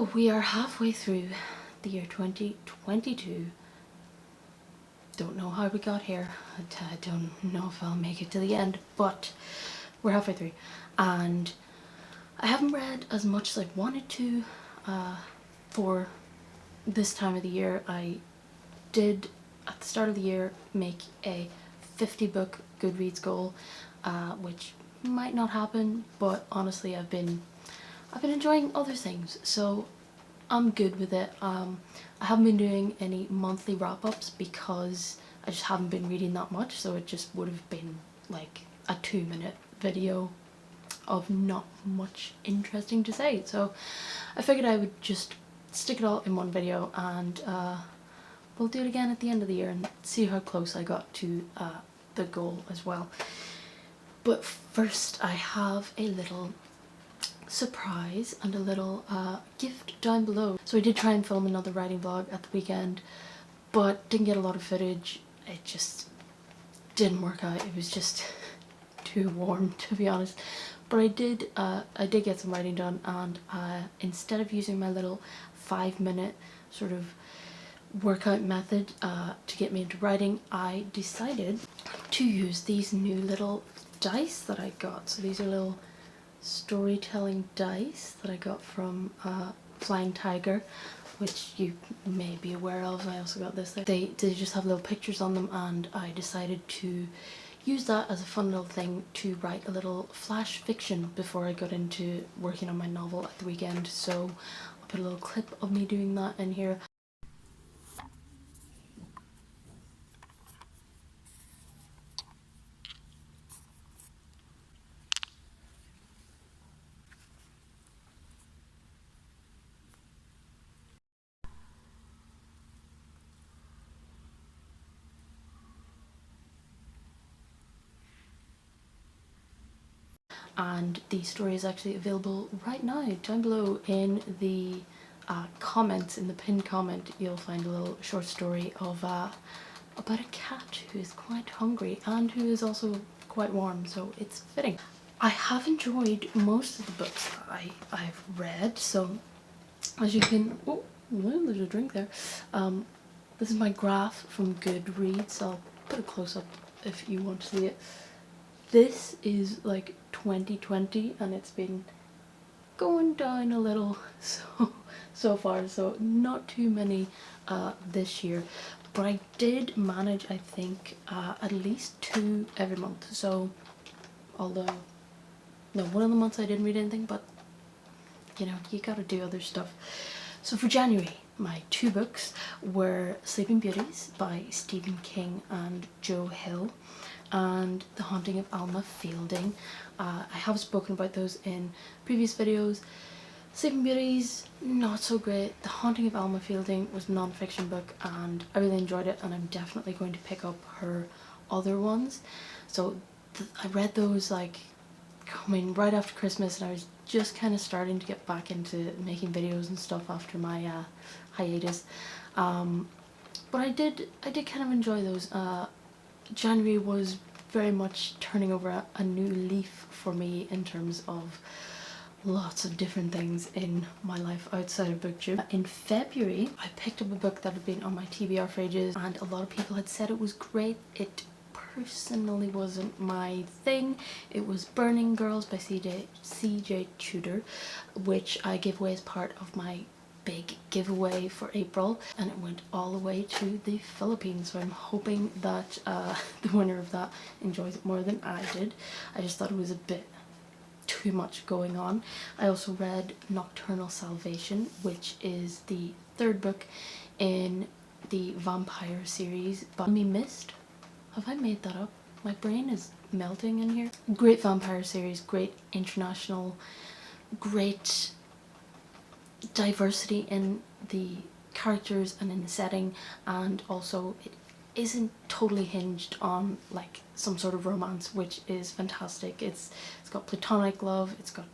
So we are halfway through the year 2022. Don't know how we got here. I don't know if I'll make it to the end, but we're halfway through. And I haven't read as much as I wanted to for this time of the year. I did, at the start of the year, make a 50 book Goodreads goal, which might not happen, but honestly I've been enjoying other things, so I'm good with it. I haven't been doing any monthly wrap-ups because I just haven't been reading that much, so it just would have been like a 2-minute video of not much interesting to say. So I figured I would just stick it all in one video, and we'll do it again at the end of the year and see how close I got to the goal as well. But first I have a little surprise and a little gift down below. So I did try and film another writing vlog at the weekend, but didn't get a lot of footage. It just didn't work out. It was just too warm, to be honest. But I did get some writing done, and instead of using my little 5-minute sort of workout method to get me into writing, I decided to use these new little dice that I got. So these are little storytelling dice that I got from Flying Tiger, which you may be aware of. I also got this there. They just have little pictures on them, and I decided to use that as a fun little thing to write a little flash fiction before I got into working on my novel at the weekend. So I'll put a little clip of me doing that in here. And the story is actually available right now. Down below in the comments, in the pinned comment, you'll find a little short story of about a cat who is quite hungry and who is also quite warm, so it's fitting. I have enjoyed most of the books that I've read, so as you can, oh well, there's a drink there. This is my graph from Goodreads. I'll put a close-up if you want to see it. This is like 2020, and it's been going down a little so far, so not too many this year, but I did manage, I think, at least 2 every month. So although no, one of the months I didn't read anything, but you know, you gotta do other stuff. So for January, my 2 books were Sleeping Beauties by Stephen King and Joe Hill, and The Haunting of Alma Fielding. I have spoken about those in previous videos. Sleeping Beauties, not so great. The Haunting of Alma Fielding was a non-fiction book, and I really enjoyed it, and I'm definitely going to pick up her other ones. So I read those like coming right after Christmas, and I was just kind of starting to get back into making videos and stuff after my hiatus. But I did kind of enjoy those. January was very much turning over a new leaf for me in terms of lots of different things in my life outside of booktube. In February, I picked up a book that had been on my TBR for ages, and a lot of people had said it was great. It personally wasn't my thing. It was Burning Girls by CJ Tudor, which I gave away as part of my big giveaway for April, and it went all the way to the Philippines, so I'm hoping that the winner of that enjoys it more than I did. I just thought it was a bit too much going on. I also read Nocturnal Salvation, which is the 3rd book in the vampire series by Me Mist. Have I made that up? My brain is melting in here. Great vampire series, great international, great diversity in the characters and in the setting, and also it isn't totally hinged on like some sort of romance, which is fantastic. It's got platonic love, it's got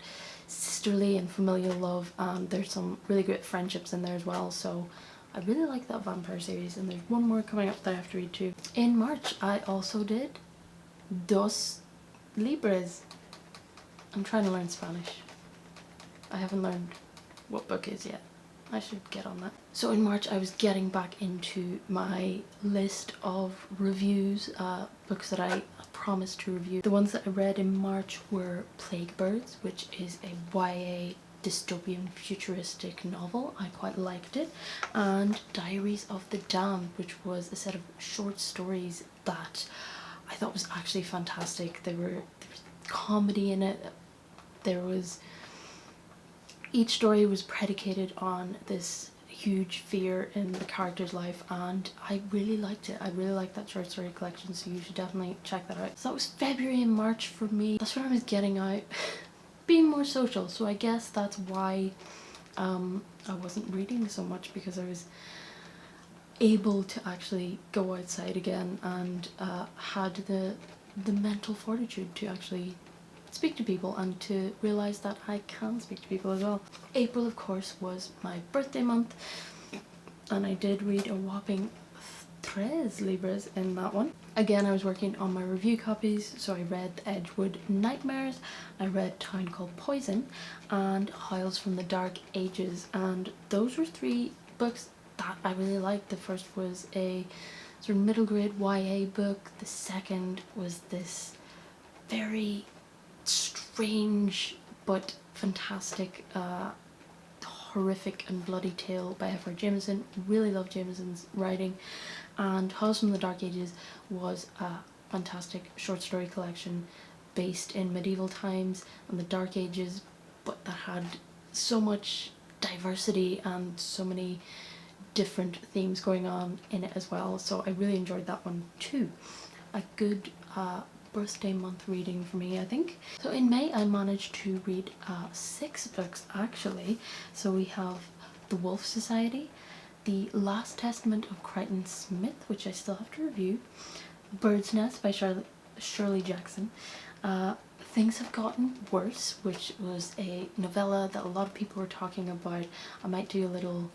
sisterly and familial love, and there's some really great friendships in there as well. So I really like that vampire series, and there's one more coming up that I have to read too. In March I also did Dos Libres. I'm trying to learn Spanish. I haven't learned what book is yet. I should get on that. So in March I was getting back into my list of reviews, books that I promised to review. The ones that I read in March were Plague Birds, which is a YA dystopian futuristic novel. I quite liked it. And Diaries of the Damned, which was a set of short stories that I thought was actually fantastic. There was comedy in it. Each story was predicated on this huge fear in the character's life, and I really liked it. I really liked that short story collection, so you should definitely check that out. So that was February and March for me. That's when I was getting out, being more social, so I guess that's why I wasn't reading so much, because I was able to actually go outside again and had the mental fortitude to actually speak to people and to realise that I can speak to people as well. April, of course, was my birthday month, and I did read a whopping 3 libras in that one. Again, I was working on my review copies, so I read Edgewood Nightmares, I read Town Called Poison, and Howls from the Dark Ages, and those were 3 books that I really liked. The first was a sort of middle grade YA book. The second was this very strange but fantastic horrific and bloody tale by F.R. Jameson. Really love Jameson's writing. And Howls from the Dark Ages was a fantastic short story collection based in medieval times and the Dark Ages, but that had so much diversity and so many different themes going on in it as well, so I really enjoyed that one too. A good birthday month reading for me, I think. So in May I managed to read 6 books actually. So we have The Wolf Society, The Last Testament of Crichton Smith, which I still have to review, Bird's Nest by Shirley Jackson, Things Have Gotten Worse, which was a novella that a lot of people were talking about. I might do a little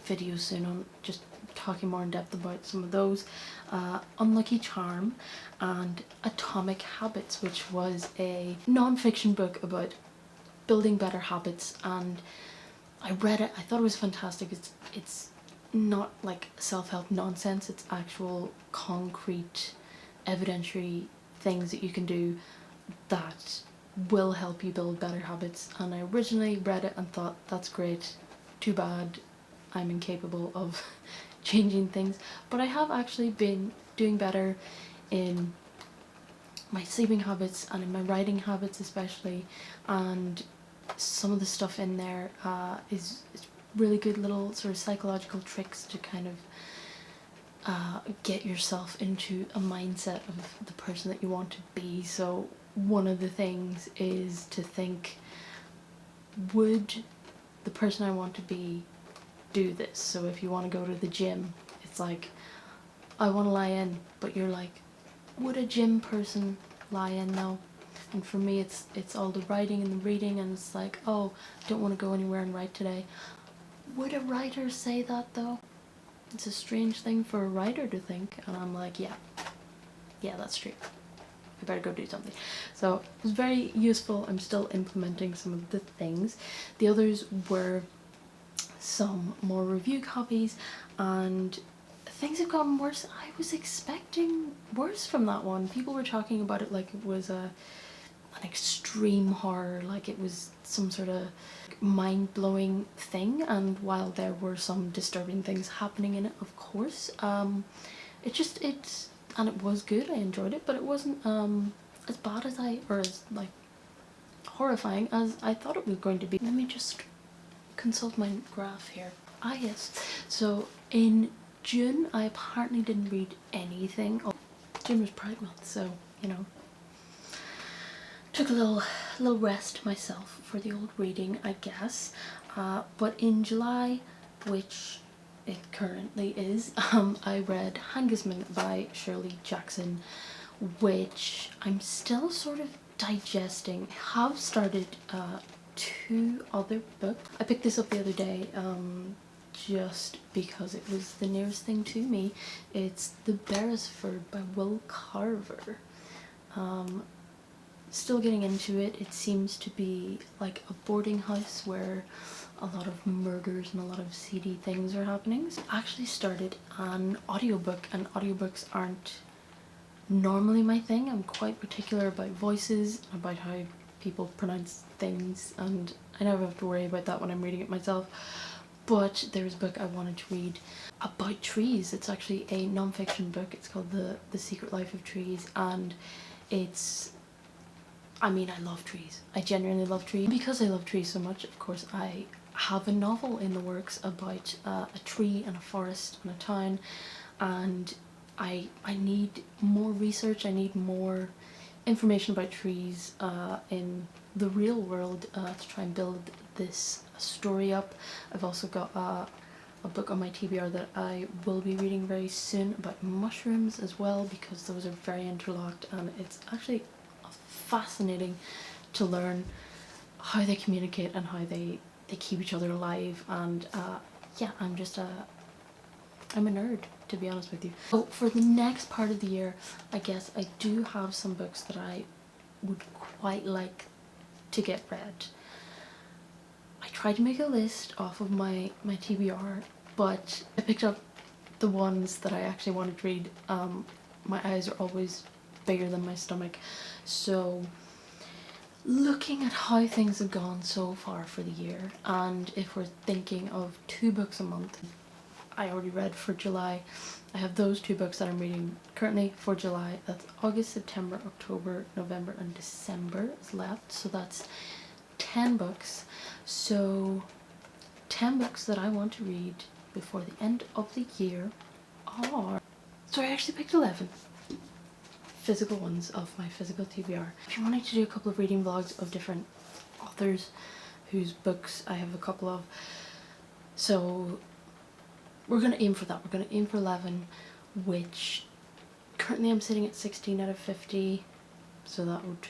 video soon on just talking more in depth about some of those. Unlucky Charm, and Atomic Habits, which was a non-fiction book about building better habits, and I read it. I thought it was fantastic. It's not like self-help nonsense, it's actual concrete evidentiary things that you can do that will help you build better habits, and I originally read it and thought, that's great, too bad I'm incapable of changing things. But I have actually been doing better in my sleeping habits and in my writing habits especially, and some of the stuff in there is really good little sort of psychological tricks to kind of get yourself into a mindset of the person that you want to be. So one of the things is to think, would the person I want to be do this? So if you want to go to the gym, it's like, I want to lie in, but you're like, would a gym person lie in now? And for me it's all the writing and the reading, and it's like, oh, don't want to go anywhere and write today. Would a writer say that though? It's a strange thing for a writer to think, and I'm like, yeah, that's true. I better go do something. So it was very useful. I'm still implementing some of the things. The others were some more review copies, and Things Have Gotten Worse. I was expecting worse from that one. People were talking about it like it was an extreme horror, like it was some sort of mind-blowing thing, and while there were some disturbing things happening in it, of course, and it was good. I enjoyed it, but it wasn't as bad as as like horrifying as I thought it was going to be. Let me just consult my graph here. Ah yes, so in June I apparently didn't read anything. Oh, June was Pride Month, so you know, took a little rest myself for the old reading, I guess. But in July, which it currently is, I read Hangusman by Shirley Jackson, which I'm still sort of digesting. I have started 2 other books. I picked this up the other day just because it was the nearest thing to me. It's The Beresford by Will Carver. Still getting into it. It seems to be like a boarding house where a lot of murders and a lot of seedy things are happening. So I actually started an audiobook, and audiobooks aren't normally my thing. I'm quite particular about voices, about how people pronounce things, and I never have to worry about that when I'm reading it myself. But there's a book I wanted to read about trees. It's actually a non-fiction book. It's called The Secret Life of Trees, and it's, I mean, I love trees. I genuinely love trees. Because I love trees so much, of course, I have a novel in the works about a tree and a forest and a town, and I need more research. I need more information about trees in the real world to try and build this story up. I've also got a book on my TBR that I will be reading very soon about mushrooms as well, because those are very interlocked, and it's actually fascinating to learn how they communicate and how they keep each other alive. And yeah, I'm a nerd, to be honest with you. So for the next part of the year, I guess I do have some books that I would quite like to get read. I tried to make a list off of my TBR, but I picked up the ones that I actually wanted to read. My eyes are always bigger than my stomach, so looking at how things have gone so far for the year, and if we're thinking of 2 books a month, I already read for July. I have those 2 books that I'm reading currently for July. That's August, September, October, November and December is left, so that's 10 books. So 10 books that I want to read before the end of the year are, so I actually picked 11 physical ones of my physical TBR. If you're wanting to do a couple of reading vlogs of different authors whose books I have a couple of, so we're going to aim for that. We're going to aim for 11, which currently I'm sitting at 16 out of 50, so that would,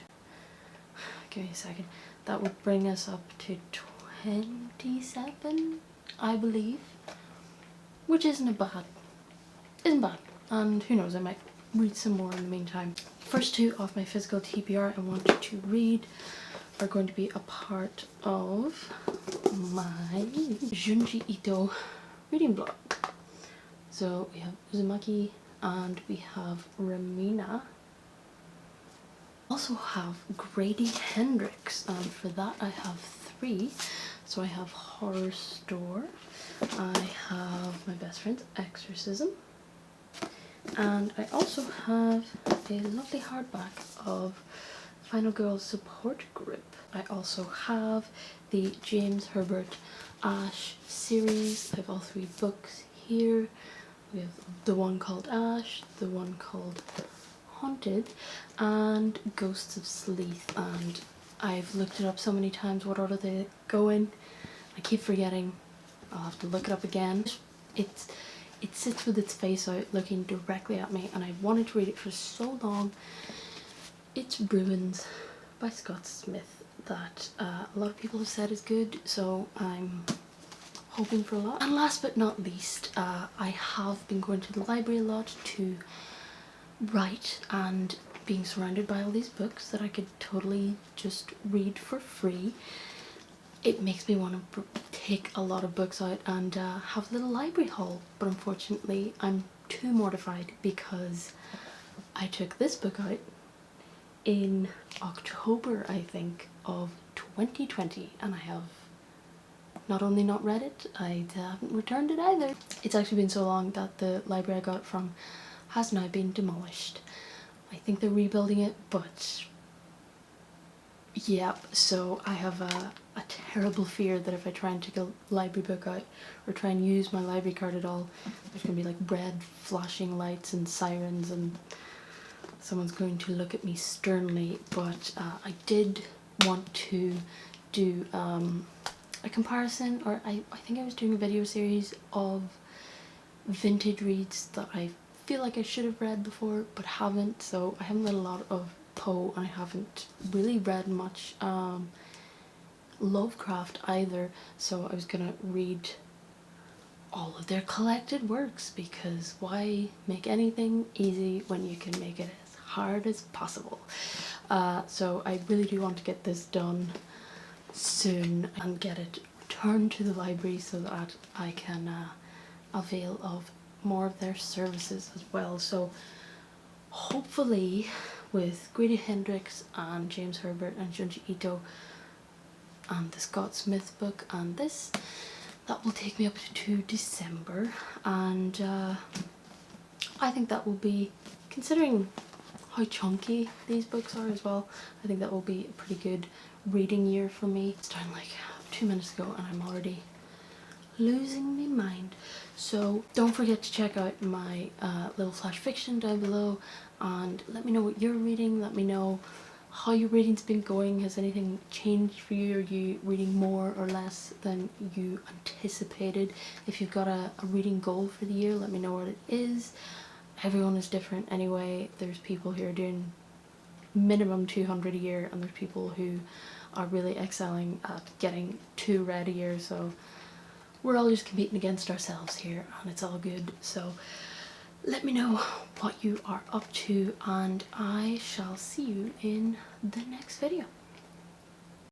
give me a second, that would bring us up to 27, I believe, which isn't bad, and who knows, I might read some more in the meantime. First 2 of my physical TBR I wanted to read are going to be a part of my Junji Ito reading blog. So we have Uzumaki and we have Ramina. Also have Grady Hendrix, and for that I have 3. So I have Horror Store, I have My Best Friend's Exorcism, and I also have a lovely hardback of Final Girls Support Group. I also have the James Herbert Ash series. I have all 3 books here. We have the one called Ash, the one called Haunted, and Ghosts of Sleeth, and I've looked it up so many times what order they go in. I keep forgetting. I'll have to look it up again. It sits with its face out looking directly at me, and I wanted to read it for so long. It's Ruins by Scott Smith, that a lot of people have said is good, so I'm hoping for a lot. And last but not least, I have been going to the library a lot to write, and being surrounded by all these books that I could totally just read for free, it makes me want to take a lot of books out and have a little library haul. But unfortunately I'm too mortified because I took this book out in October, I think, of 2020, and I have not only not read it, I haven't returned it either. It's actually been so long that the library I got it from has now been demolished. I think they're rebuilding it, but yeah, so I have a terrible fear that if I try and take a library book out or try and use my library card at all, there's going to be like red flashing lights and sirens and someone's going to look at me sternly. But I did want to do a comparison, or I think I was doing a video series of vintage reads that I feel like I should have read before but haven't. So I haven't read a lot of Poe, and I haven't really read much Lovecraft either, so I was gonna read all of their collected works, because why make anything easy when you can make it as hard as possible. So I really do want to get this done soon and get it return to the library so that I can avail of more of their services as well. So hopefully with Grady Hendrix and James Herbert and Junji Ito and the Scott Smith book and this, that will take me up to December, and I think that will be, considering how chunky these books are as well, I think that will be a pretty good reading year for me. It's done like 2 minutes ago and I'm already losing my mind. So don't forget to check out my little flash fiction down below and let me know what you're reading. Let me know how your reading's been going. Has anything changed for you? Are you reading more or less than you anticipated? If you've got a reading goal for the year, let me know what it is. Everyone is different anyway. There's people who are doing minimum 200 a year and there's people who are really excelling at getting 2 read a year, so we're all just competing against ourselves here and it's all good. So let me know what you are up to and I shall see you in the next video.